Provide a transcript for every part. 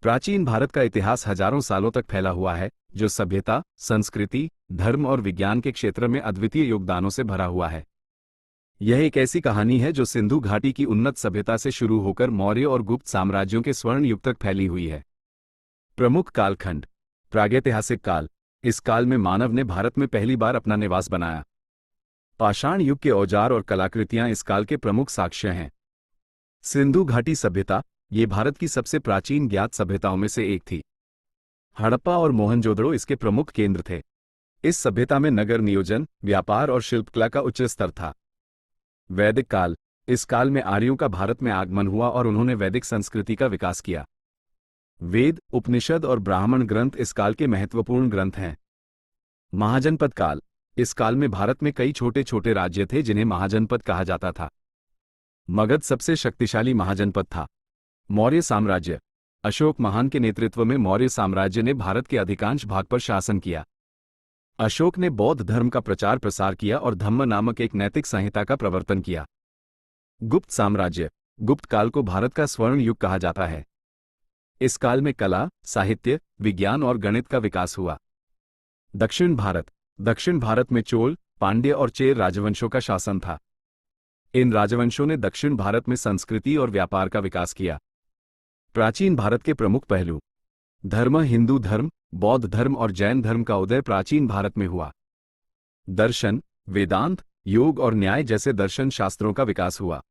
प्राचीन भारत का इतिहास हजारों सालों तक फैला हुआ है, जो सभ्यता, संस्कृति, धर्म और विज्ञान के क्षेत्र में अद्वितीय योगदानों से भरा हुआ है। यह एक ऐसी कहानी है जो सिंधु घाटी की उन्नत सभ्यता से शुरू होकर मौर्य और गुप्त साम्राज्यों के स्वर्ण युग तक फैली हुई है। प्रमुख कालखंड। प्रागैतिहासिक काल। इस काल में मानव ने भारत में पहली बार अपना निवास बनाया। पाषाण युग के औजार और कलाकृतियां इस काल के प्रमुख साक्ष्य हैं। सिंधु घाटी सभ्यता, ये भारत की सबसे प्राचीन ज्ञात सभ्यताओं में से एक थी। हड़प्पा और मोहनजोदड़ो इसके प्रमुख केंद्र थे। इस सभ्यता में नगर नियोजन, व्यापार और शिल्पकला का उच्च स्तर था। वैदिक काल। इस काल में आर्यों का भारत में आगमन हुआ और उन्होंने वैदिक संस्कृति का विकास किया। वेद, उपनिषद और ब्राह्मण ग्रंथ इस काल के महत्वपूर्ण ग्रंथ हैं। महाजनपद काल। इस काल में भारत में कई छोटे छोटे राज्य थे जिन्हें महाजनपद कहा जाता था। मगध सबसे शक्तिशाली महाजनपद था। मौर्य साम्राज्य। अशोक महान के नेतृत्व में मौर्य साम्राज्य ने भारत के अधिकांश भाग पर शासन किया। अशोक ने बौद्ध धर्म का प्रचार प्रसार किया और धम्म नामक एक नैतिक संहिता का प्रवर्तन किया। गुप्त साम्राज्य। गुप्त काल को भारत का स्वर्ण युग कहा जाता है। इस काल में कला, साहित्य, विज्ञान और गणित का विकास हुआ। दक्षिण भारत। दक्षिण भारत में चोल, पांड्य और चेर राजवंशों का शासन था। इन राजवंशों ने दक्षिण भारत में संस्कृति और व्यापार का विकास किया। प्राचीन भारत के प्रमुख पहलू। धर्म। हिंदू धर्म, बौद्ध धर्म और जैन धर्म का उदय प्राचीन भारत में हुआ। दर्शन, वेदांत, योग और न्याय जैसे दर्शन शास्त्रों का विकास हुआ।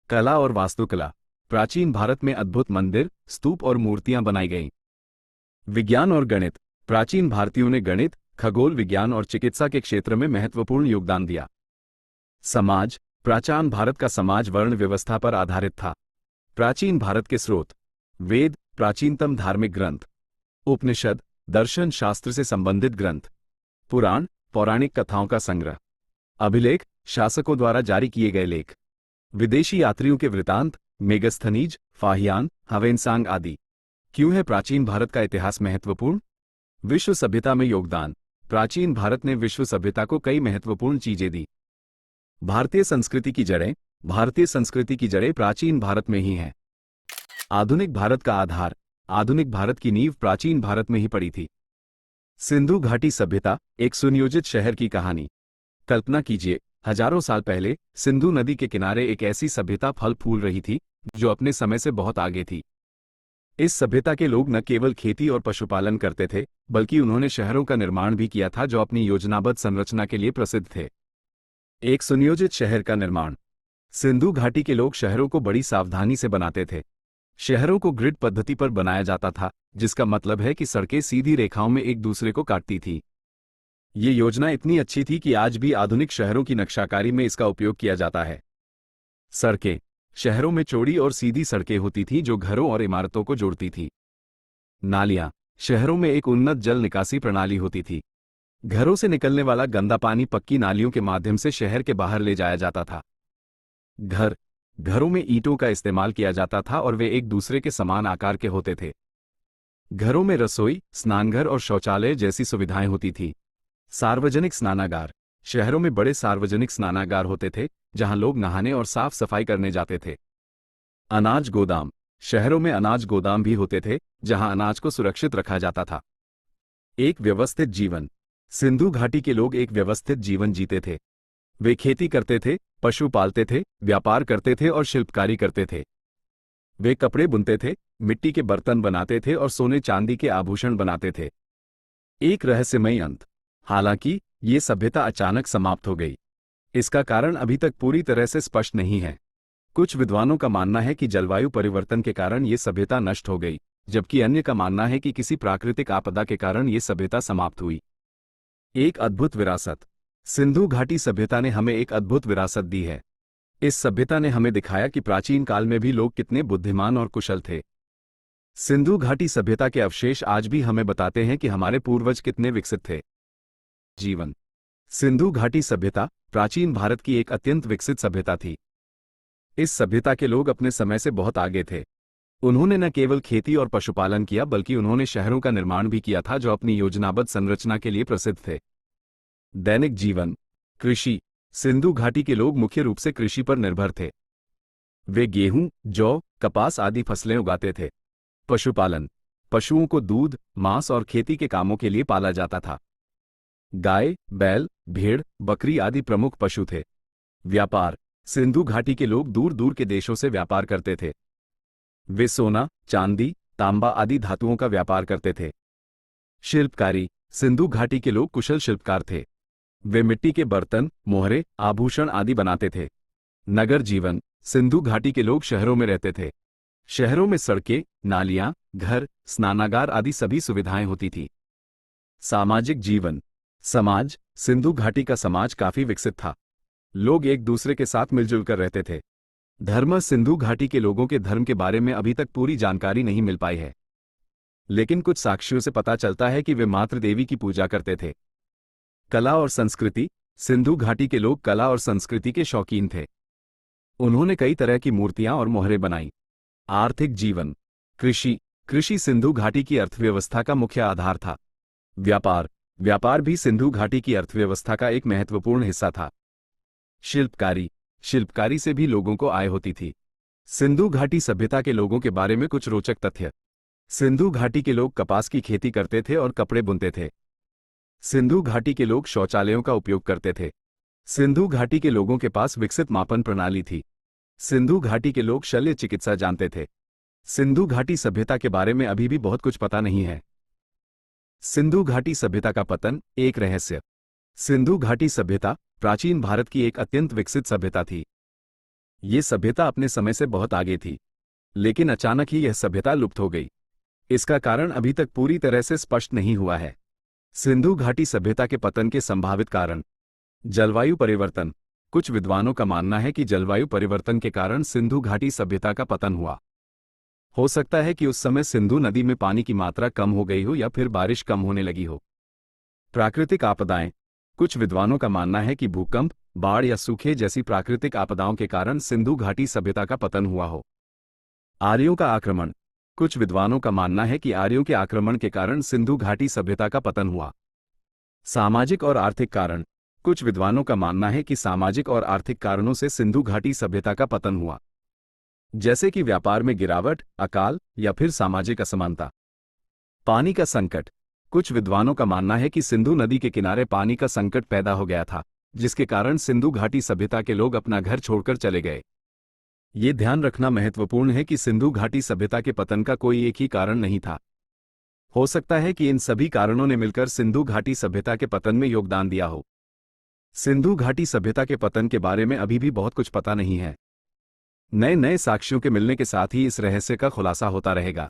कला और वास्तुकला। प्राचीन भारत में अद्भुत मंदिर, स्तूप और मूर्तियां बनाई गईं। विज्ञान और गणित। प्राचीन भारतीयों ने गणित, खगोल विज्ञान और चिकित्सा के क्षेत्र में महत्वपूर्ण योगदान दिया। समाज। प्राचीन भारत का समाज वर्ण व्यवस्था पर आधारित था। प्राचीन भारत के स्रोत। वेद, प्राचीनतम धार्मिक ग्रंथ। उपनिषद, दर्शन शास्त्र से संबंधित ग्रंथ। पुराण, पौराणिक कथाओं का संग्रह। अभिलेख, शासकों द्वारा जारी किए गए लेख। विदेशी यात्रियों के वृतांत, मेगस्थनीज, फाहियान, हवेनसांग आदि। क्यों है प्राचीन भारत का इतिहास महत्वपूर्ण? विश्व सभ्यता में योगदान। प्राचीन भारत ने विश्व सभ्यता को कई महत्वपूर्ण चीजें दी। भारतीय संस्कृति की जड़ें। भारतीय संस्कृति की जड़ें प्राचीन भारत में ही हैं। आधुनिक भारत का आधार। आधुनिक भारत की नींव प्राचीन भारत में ही पड़ी थी। सिंधु घाटी सभ्यता, एक सुनियोजित शहर की कहानी। कल्पना कीजिए, हजारों साल पहले सिंधु नदी के किनारे एक ऐसी सभ्यता फल फूल रही थी जो अपने समय से बहुत आगे थी। इस सभ्यता के लोग न केवल खेती और पशुपालन करते थे, बल्कि उन्होंने शहरों का निर्माण भी किया था जो अपनी योजनाबद्ध संरचना के लिए प्रसिद्ध थे। एक सुनियोजित शहर का निर्माण। सिंधु घाटी के लोग शहरों को बड़ी सावधानी से बनाते थे। शहरों को ग्रिड पद्धति पर बनाया जाता था, जिसका मतलब है कि सड़कें सीधी रेखाओं में एक दूसरे को काटती थी। ये योजना इतनी अच्छी थी कि आज भी आधुनिक शहरों की नक्शाकारी में इसका उपयोग किया जाता है। सड़कें। शहरों में चौड़ी और सीधी सड़कें होती थीं जो घरों और इमारतों को जोड़ती थी। नालियां। शहरों में एक उन्नत जल निकासी प्रणाली होती थी। घरों से निकलने वाला गंदा पानी पक्की नालियों के माध्यम से शहर के बाहर ले जाया जाता था। घर। घरों में ईंटों का इस्तेमाल किया जाता था और वे एक दूसरे के समान आकार के होते थे। घरों में रसोई, स्नानघर और शौचालय जैसी सुविधाएं होती थी। सार्वजनिक स्नानागार। शहरों में बड़े सार्वजनिक स्नानागार होते थे जहां लोग नहाने और साफ सफाई करने जाते थे। अनाज गोदाम। शहरों में अनाज गोदाम भी होते थे जहां अनाज को सुरक्षित रखा जाता था। एक व्यवस्थित जीवन। सिंधु घाटी के लोग एक व्यवस्थित जीवन जीते थे। वे खेती करते थे, पशु पालते थे, व्यापार करते थे और शिल्पकारी करते थे। वे कपड़े बुनते थे, मिट्टी के बर्तन बनाते थे और सोने चांदी के आभूषण बनाते थे। एक रहस्यमयी अंत। हालांकि ये सभ्यता अचानक समाप्त हो गई। इसका कारण अभी तक पूरी तरह से स्पष्ट नहीं है। कुछ विद्वानों का मानना है कि जलवायु परिवर्तन के कारण ये सभ्यता नष्ट हो गई, जबकि अन्य का मानना है कि किसी प्राकृतिक आपदा के कारण ये सभ्यता समाप्त हुई। एक अद्भुत विरासत। सिंधु घाटी सभ्यता ने हमें एक अद्भुत विरासत दी है। इस सभ्यता ने हमें दिखाया कि प्राचीन काल में भी लोग कितने बुद्धिमान और कुशल थे। सिंधु घाटी सभ्यता के अवशेष आज भी हमें बताते हैं कि हमारे पूर्वज कितने विकसित थे। जीवन। सिंधु घाटी सभ्यता प्राचीन भारत की एक अत्यंत विकसित सभ्यता थी। इस सभ्यता के लोग अपने समय से बहुत आगे थे। उन्होंने न केवल खेती और पशुपालन किया, बल्कि उन्होंने शहरों का निर्माण भी किया था जो अपनी योजनाबद्ध संरचना के लिए प्रसिद्ध थे। दैनिक जीवन। कृषि। सिंधु घाटी के लोग मुख्य रूप से कृषि पर निर्भर थे। वे गेहूं, जौ, कपास आदि फसलें उगाते थे। पशुपालन। पशुओं को दूध, मांस और खेती के कामों के लिए पाला जाता था। गाय, बैल, भेड़, बकरी आदि प्रमुख पशु थे। व्यापार। सिंधु घाटी के लोग दूर दूर के देशों से व्यापार करते थे। वे सोना, चांदी, तांबा आदि धातुओं का व्यापार करते थे। शिल्पकारी। सिंधु घाटी के लोग कुशल शिल्पकार थे। वे मिट्टी के बर्तन, मोहरे, आभूषण आदि बनाते थे। नगर जीवन। सिंधु घाटी के लोग शहरों में रहते थे। शहरों में सड़कें, नालियां, घर, स्नानागार आदि सभी सुविधाएं होती थी। सामाजिक जीवन। समाज। सिंधु घाटी का समाज काफी विकसित था। लोग एक दूसरे के साथ मिलजुल कर रहते थे। धर्म। सिंधु घाटी के लोगों के धर्म के बारे में अभी तक पूरी जानकारी नहीं मिल पाई है, लेकिन कुछ साक्ष्यों से पता चलता है कि वे मातृ देवी की पूजा करते थे। कला और संस्कृति। सिंधु घाटी के लोग कला और संस्कृति के शौकीन थे। उन्होंने कई तरह की मूर्तियां और मोहरें बनाई। आर्थिक जीवन। कृषि। कृषि सिंधु घाटी की अर्थव्यवस्था का मुख्य आधार था। व्यापार। व्यापार भी सिंधु घाटी की अर्थव्यवस्था का एक महत्वपूर्ण हिस्सा था। शिल्पकारी। शिल्पकारी से भी लोगों को आय होती थी। सिंधु घाटी सभ्यता के लोगों के बारे में कुछ रोचक तथ्य। सिंधु घाटी के लोग कपास की खेती करते थे और कपड़े बुनते थे। सिंधु घाटी के लोग शौचालयों का उपयोग करते थे। सिंधु घाटी के लोगों के पास विकसित मापन प्रणाली थी। सिंधु घाटी के लोग शल्य चिकित्सा जानते थे। सिंधु घाटी सभ्यता के बारे में अभी भी बहुत कुछ पता नहीं है। सिंधु घाटी सभ्यता का पतन, एक रहस्य। सिंधु घाटी सभ्यता प्राचीन भारत की एक अत्यंत विकसित सभ्यता थी। ये सभ्यता अपने समय से बहुत आगे थी, लेकिन अचानक ही यह सभ्यता लुप्त हो गई। इसका कारण अभी तक पूरी तरह से स्पष्ट नहीं हुआ है। सिंधु घाटी सभ्यता के पतन के संभावित कारण। जलवायु परिवर्तन। कुछ विद्वानों का मानना है कि जलवायु परिवर्तन के कारण सिंधु घाटी सभ्यता का पतन हुआ। हो सकता है कि उस समय सिंधु नदी में पानी की मात्रा कम हो गई हो या फिर बारिश कम होने लगी हो। प्राकृतिक आपदाएं। कुछ विद्वानों का मानना है कि भूकंप, बाढ़ या सूखे जैसी प्राकृतिक आपदाओं के कारण सिंधु घाटी सभ्यता का पतन हुआ हो। आर्यों का आक्रमण। कुछ विद्वानों का मानना है कि आर्यों के आक्रमण के कारण सिंधु घाटी सभ्यता का पतन हुआ। सामाजिक और आर्थिक कारण। कुछ विद्वानों का मानना है कि सामाजिक और आर्थिक कारणों से सिंधु घाटी सभ्यता का पतन हुआ, जैसे कि व्यापार में गिरावट, अकाल या फिर सामाजिक असमानता। पानी का संकट। कुछ विद्वानों का मानना है कि सिंधु नदी के किनारे पानी का संकट पैदा हो गया था, जिसके कारण सिंधु घाटी सभ्यता के लोग अपना घर छोड़कर चले गए। ये ध्यान रखना महत्वपूर्ण है कि सिंधु घाटी सभ्यता के पतन का कोई एक ही कारण नहीं था। हो सकता है कि इन सभी कारणों ने मिलकर सिंधु घाटी सभ्यता के पतन में योगदान दिया हो। सिंधु घाटी सभ्यता के पतन के बारे में अभी भी बहुत कुछ पता नहीं है। नए नए साक्ष्यों के मिलने के साथ ही इस रहस्य का खुलासा होता रहेगा।